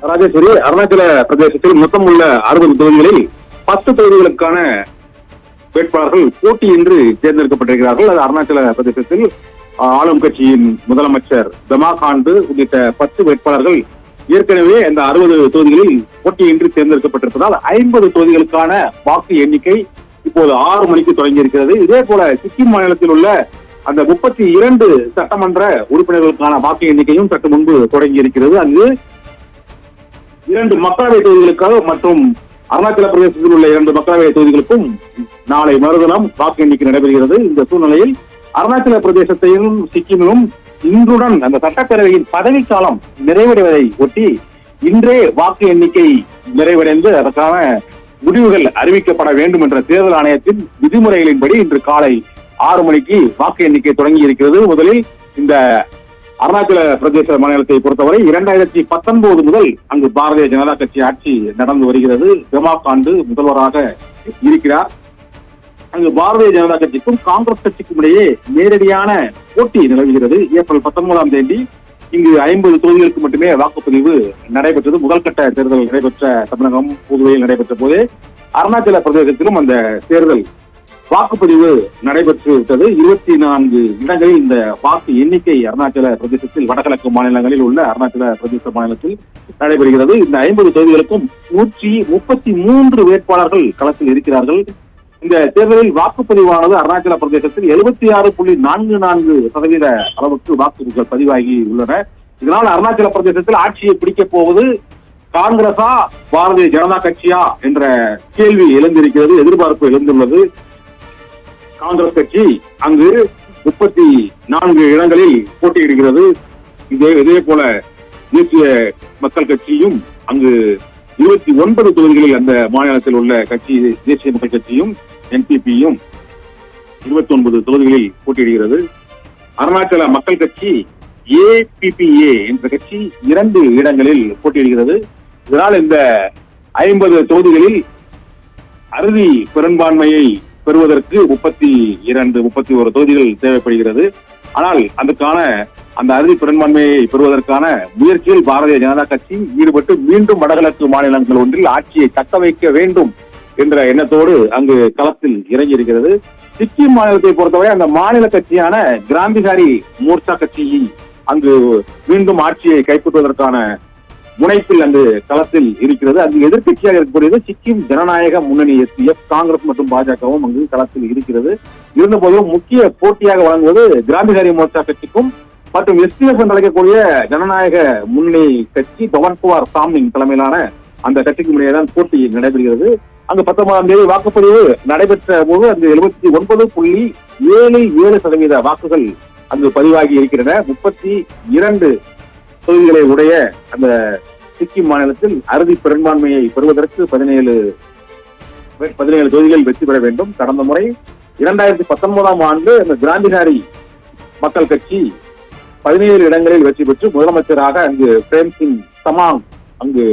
ராஜேஸ்வரி, அருணாச்சல பிரதேசத்தில் மொத்தம் உள்ள 60 தொகுதிகளில் 10 தொகுதிகளுக்கான வேட்பாளர்கள் போட்டியின்றி தேர்ந்தெடுக்கப்பட்டிருக்கிறார்கள். அது அருணாச்சல பிரதேசத்தில் ஆளும் கட்சியின் முதலமைச்சர் பெமா காண்டு உள்ளிட்ட 10 வேட்பாளர்கள் ஏற்கனவே இந்த 60 தொகுதிகளில் போட்டியின்றி தேர்ந்தெடுக்கப்பட்டிருப்பதால் 50 தொகுதிகளுக்கான வாக்கு எண்ணிக்கை இப்போது 6 மணிக்கு தொடங்கி இருக்கிறது. இதே போல சிக்கிம் மாநிலத்தில் உள்ள அந்த 32 சட்டமன்ற உறுப்பினர்களுக்கான வாக்கு எண்ணிக்கையும் சற்று முன்பு தொடங்கி இருக்கிறது. அங்கு 2 மக்களவை தொகுதிகளுக்காக மற்றும் அருணாச்சல பிரதேசத்தில் உள்ள 2 மக்களவை தொகுதிகளுக்கும் நாளை மறுதினம் வாக்கு எண்ணிக்கை நடைபெறுகிறது. இந்த சூழ்நிலையில் அருணாச்சல பிரதேசத்தையும் சிக்கிமிலும் இன்றுடன் அந்த சட்டப்பேரவையின் பதவிக்காலம் நிறைவடைவதை ஒட்டி இன்றே வாக்கு எண்ணிக்கை நிறைவடைந்து அதற்கான முடிவுகள் அறிவிக்கப்பட வேண்டும் என்ற தேர்தல் ஆணையத்தின் விதிமுறைகளின்படி இன்று காலை 6 மணிக்கு வாக்கு எண்ணிக்கை தொடங்கி இருக்கிறது. முதலில் இந்த அருணாச்சல பிரதேச மாநிலத்தை பொறுத்தவரை 2019 முதல் அங்கு பாரதிய ஜனதா கட்சி ஆட்சி நடந்து வருகிறது. பெமா காண்டு முதல்வராக இருக்கிறார். அங்கு பாரதிய ஜனதா கட்சிக்கும் காங்கிரஸ் கட்சிக்கும் இடையே நேரடியான போட்டி நிலவுகிறது. ஏப்ரல் 19ஆம் தேதி இங்கு 50 தொகுதிகளுக்கு மட்டுமே வாக்குப்பதிவு நடைபெற்றது. முதல் கட்ட தேர்தல் நடைபெற்ற தமிழகம் புதுவையில் நடைபெற்ற போதே அருணாச்சல பிரதேசத்திலும் அந்த தேர்தல் வாக்குப்பதிவு நடைபெற்று விட்டது. 24 இடங்களில் இந்த வாக்கு எண்ணிக்கை அருணாச்சல பிரதேசத்தில் வடகிழக்கு மாநிலங்களில் உள்ள அருணாச்சல பிரதேச மாநிலத்தில் நடைபெறுகிறது. இந்த 50 தொகுதிகளுக்கும் 133 வேட்பாளர்கள் களத்தில் இருக்கிறார்கள். இந்த தேர்தலில் வாக்குப்பதிவானது அருணாச்சல பிரதேசத்தில் 76.44% அளவுக்கு வாக்குகள் பதிவாகி உள்ளன. இதனால் அருணாச்சல பிரதேசத்தில் ஆட்சியை பிடிக்கப் போவது காங்கிரஸா பாரதிய ஜனதா கட்சியா என்ற கேள்வி எழுந்திருக்கிறது, எதிர்பார்ப்பு எழுந்துள்ளது. காங்கிரஸ் கட்சி அங்கு 34 இடங்களில் போட்டியிடுகிறது. இதே போல தேசிய மக்கள் கட்சியும் அங்கு 29 தொகுதிகளில் அந்த மாநிலத்தில் உள்ள கட்சி தேசிய மக்கள் கட்சியும் என்பிபியும் 29 தொகுதிகளில் போட்டியிடுகிறது. அருணாச்சல மக்கள் கட்சி ஏபிபிஏ என்ற கட்சி 2 இடங்களில் போட்டியிடுகிறது. இதனால் இந்த 50 தொகுதிகளில் அறுதி பெரும்பான்மையை பெறுவதற்கு 31 தொகுதிகள் தேவைப்படுகிறது. ஆனால் அதுக்கான அந்த அறுதி பெரும்பான்மையை பெறுவதற்கான முயற்சியில் பாரதிய ஜனதா கட்சி ஈடுபட்டு மீண்டும் வடகிழக்கு மாநிலங்கள் ஒன்றில் ஆட்சியை தக்க வைக்க வேண்டும் என்ற எண்ணத்தோடு அங்கு களத்தில் இறங்கி இருக்கிறது. சிக்கிம் மாநிலத்தை பொறுத்தவரை அந்த மாநில கட்சியான கிராந்திகாரி மோர்ச்சா கட்சி அங்கு மீண்டும் ஆட்சியை கைப்பற்றுவதற்கான முனைப்பில் அங்கு களத்தில் இருக்கிறது. அங்கு எதிர்கட்சியாக இருக்கக்கூடியது சிக்கிம் ஜனநாயக முன்னணி SDF, காங்கிரஸ் மற்றும் பாஜகவும் அங்கு களத்தில் இருக்கிறது. இருந்த போதிலும் முக்கிய போட்டியாக வழங்குவது கிராந்திகாரி மோர்ச்சா கட்சிக்கும் மற்றும் SDF என்று அழைக்கக்கூடிய ஜனநாயக முன்னணி கட்சி பவன்குமார் சாமிங் தலைமையிலான அந்த கட்சிக்கும் இடையேதான் போட்டி நடைபெறுகிறது. அங்கு 19ஆம் தேதி வாக்குப்பதிவு நடைபெற்ற போது அங்கு 79.77% வாக்குகள் அங்கு பதிவாகி இருக்கின்றன. 32 தொகுதிகளை உடைய அந்த சிக்கிம் மாநிலத்தில் அறுதி பெரும்பான்மையை பெறுவதற்கு 17 தொகுதிகள் வெற்றி பெற வேண்டும். கடந்த முறை 2019ஆம் ஆண்டு அந்த கிராந்திகாரி மக்கள் கட்சி 17 இடங்களில் வெற்றி பெற்று முதலமைச்சராக அங்கு பிரேம்சிங் தமாங் அங்கு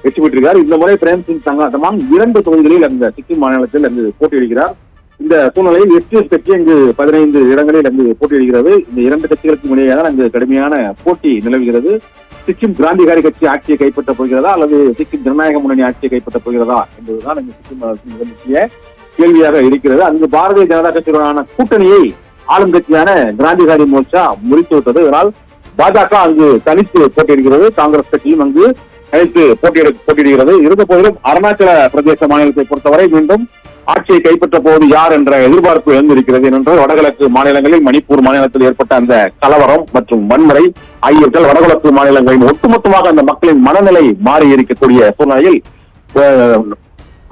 வெற்றி பெற்றிருக்கிறார். இந்த முறை பிரேம்சிங் தமாங் 2 தொகுதிகளில் அந்த சிக்கிம் மாநிலத்தில் அங்கு போட்டியிடுகிறார். இந்த சூழ்நிலையில் SDF கட்சி அங்கு 15 இடங்களில் அங்கு போட்டியிடுகிறது. இந்த 2 கட்சிகளுக்கும் இடையேதான் அங்கு கடுமையான போட்டி நிலவுகிறது. சிக்கிம் கிராந்திகாரி கட்சி ஆட்சியை கைப்பற்றப் போகிறதா அல்லது சிக்கிம் ஜனநாயக முன்னணி ஆட்சியை கைப்பற்றப் போகிறதா என்பதுதான் இந்த சிக்கிம் முக்கிய கேள்வியாக இருக்கிறது. அங்கு பாரதிய ஜனதா கட்சியுடனான கூட்டணியை ஆளும் கட்சியான கிராந்திகாரி மோர்ச்சா முறித்துவிட்டது. இதனால் பாஜக அங்கு தனித்து போட்டியிடுகிறது. காங்கிரஸ் கட்சியும் அங்கு தனித்து போட்டியிடுகிறது. இருந்த போதிலும் அருணாச்சல பிரதேச மாநிலத்தை பொறுத்தவரை மீண்டும் ஆட்சியை கைப்பற்ற போவது யார் என்ற எதிர்பார்ப்பு எழுந்திருக்கிறது. ஏனென்றால் வடகிழக்கு மாநிலங்களில் மணிப்பூர் மாநிலத்தில் ஏற்பட்ட அந்த கலவரம் மற்றும் வன்முறை ஆகியவற்றால் வடகிழக்கு மாநிலங்களின் ஒட்டுமொத்தமாக அந்த மக்களின் மனநிலை மாறி இருக்கக்கூடிய சூழ்நிலையில்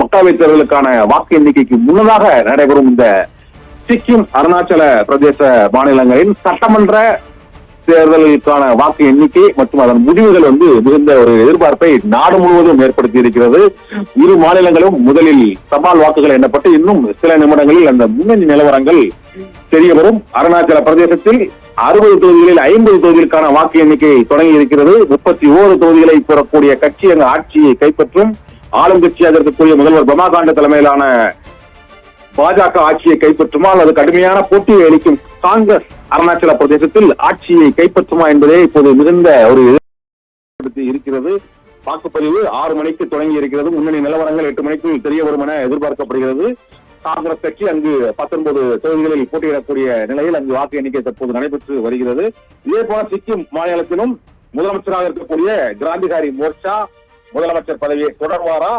மக்களவைத் தேர்தலுக்கான வாக்கு எண்ணிக்கைக்கு முன்னதாக நடைபெறும் இந்த சிக்கிம் அருணாச்சல பிரதேச மாநிலங்களின் சட்டமன்ற தேர்தலுக்கான வாக்கு எண்ணிக்கை மற்றும் அதன் முடிவுகள் மிகுந்த ஒரு எதிர்பார்ப்பை நாடு முழுவதும் ஏற்படுத்தி இருக்கிறது. இரு மாநிலங்களும் முதலில் தபால் வாக்குகள் எண்ணப்பட்டு இன்னும் சில நிமிடங்களில் அந்த முன்னணி நிலவரங்கள் தெரிய வரும். அருணாச்சல பிரதேசத்தில் 60 தொகுதிகளில் 50 தொகுதிகளுக்கான வாக்கு எண்ணிக்கை தொடங்கி இருக்கிறது. 31 தொகுதிகளை பெறக்கூடிய கட்சி அங்கு ஆட்சியை கைப்பற்றும். ஆளும் கட்சியாக இருக்கக்கூடிய முதல்வர் பெமா காண்டு தலைமையிலான பாஜக ஆட்சியை கைப்பற்றுமா அல்லது கடுமையான போட்டியை அளிக்கும் காங்கிரஸ் அருணாச்சல பிரதேசத்தில் ஆட்சியை கைப்பற்றுமா என்பதே இப்போது மிகுந்த ஒரு எதிர்பார்ப்பு இருக்கிறது. வாக்குப்பதிவு 6 மணிக்கு தொடங்கி இருக்கிறது. முன்னணி நிலவரங்கள் 8 மணிக்கு தெரிய வரும் என எதிர்பார்க்கப்படுகிறது. காங்கிரஸ் கட்சி அங்கு 19 தொகுதிகளில் போட்டியிடக்கூடிய நிலையில் அங்கு வாக்கு எண்ணிக்கை தற்போது நடைபெற்று வருகிறது. இதே போல சிக்கிம் மாநிலத்திலும் முதலமைச்சராக இருக்கக்கூடிய கிராந்திகாரி மோர்ச்சா முதலமைச்சர் பதவியை தொடர்வாரா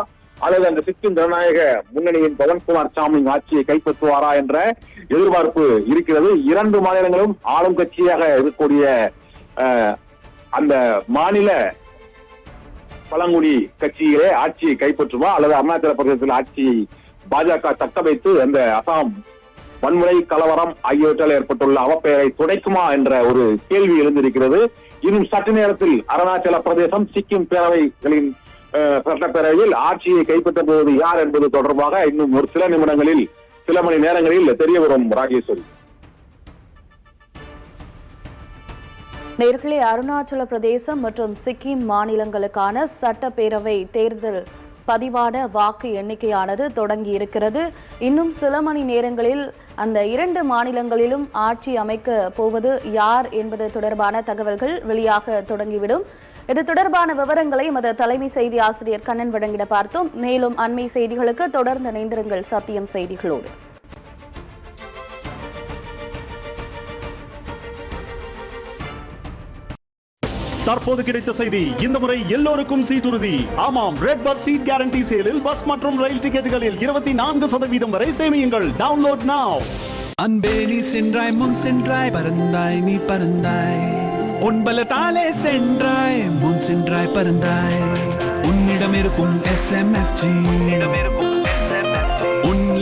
அல்லது அந்த சிக்கிம் ஜனநாயக முன்னணியின் பவன்குமார் சாமிங் ஆட்சியை கைப்பற்றுவாரா என்ற எதிர்பார்ப்பு இருக்கிறது. 2 மாநிலங்களும் ஆளும் கட்சியாக இருக்கக்கூடிய அந்த மாநில பழங்குடி கட்சியிலே ஆட்சியை கைப்பற்றுமா அல்லது அருணாச்சல பிரதேசத்தில் ஆட்சியை பாஜக தக்க வைத்து அந்த அசாம் வன்முறை கலவரம் ஆகியவற்றால் ஏற்பட்டுள்ள அவப்பெயரை துடைக்குமா என்ற ஒரு கேள்வி எழுந்திருக்கிறது. இன்னும் சற்று நேரத்தில் அருணாச்சல பிரதேசம் சிக்கிம் பேரவைகளின் சட்டப்பேரவையில் ஆட்சியை கைப்பற்ற போவது யார் என்பது தொடர்பாக இன்னும் ஒரு சில நிமிடங்களில் சில மணி நேரங்களில் தெரிய வரும். ராஜேஸ்வரி, நேர்களே, அருணாச்சல பிரதேசம் மற்றும் சிக்கிம் மாநிலங்களுக்கான சட்டப்பேரவை தேர்தல் பதிவான வாக்கு எண்ணிக்கையானது தொடங்கி இருக்கிறது. இன்னும் சில மணி நேரங்களில் அந்த 2 மாநிலங்களிலும் ஆட்சி அமைக்க போவது யார் என்பது தொடர்பான தகவல்கள் வெளியாக தொடங்கிவிடும். இது தொடர்பான விவரங்களை எமது தலைமை செய்தி ஆசிரியர் கண்ணன் வழங்கிட பார்த்தோம். மேலும் அண்மை செய்திகளுக்கு தொடர்ந்து இணைந்திருங்கள் சத்தியம் செய்திகளோடு. தற்போது கிடைத்த செய்தி, இந்த முறை எல்லோருக்கும் சீட் உறுதி. ஆமாம், ரெட் பஸ் சீட் கேரண்டி சேலில் பஸ் மற்றும் ரயில் டிக்கெட்டுகளில் 24% வரை சேமியுங்கள். Download now. அன்பே நீ சென்றாய், முன் சென்றாய், பறந்தாய் நீ பறந்தாய், உன்பலத்தாலே சென்றாய், முன் சென்றாய், பறந்தாய். உன்னிடம் இருக்கும் SMFG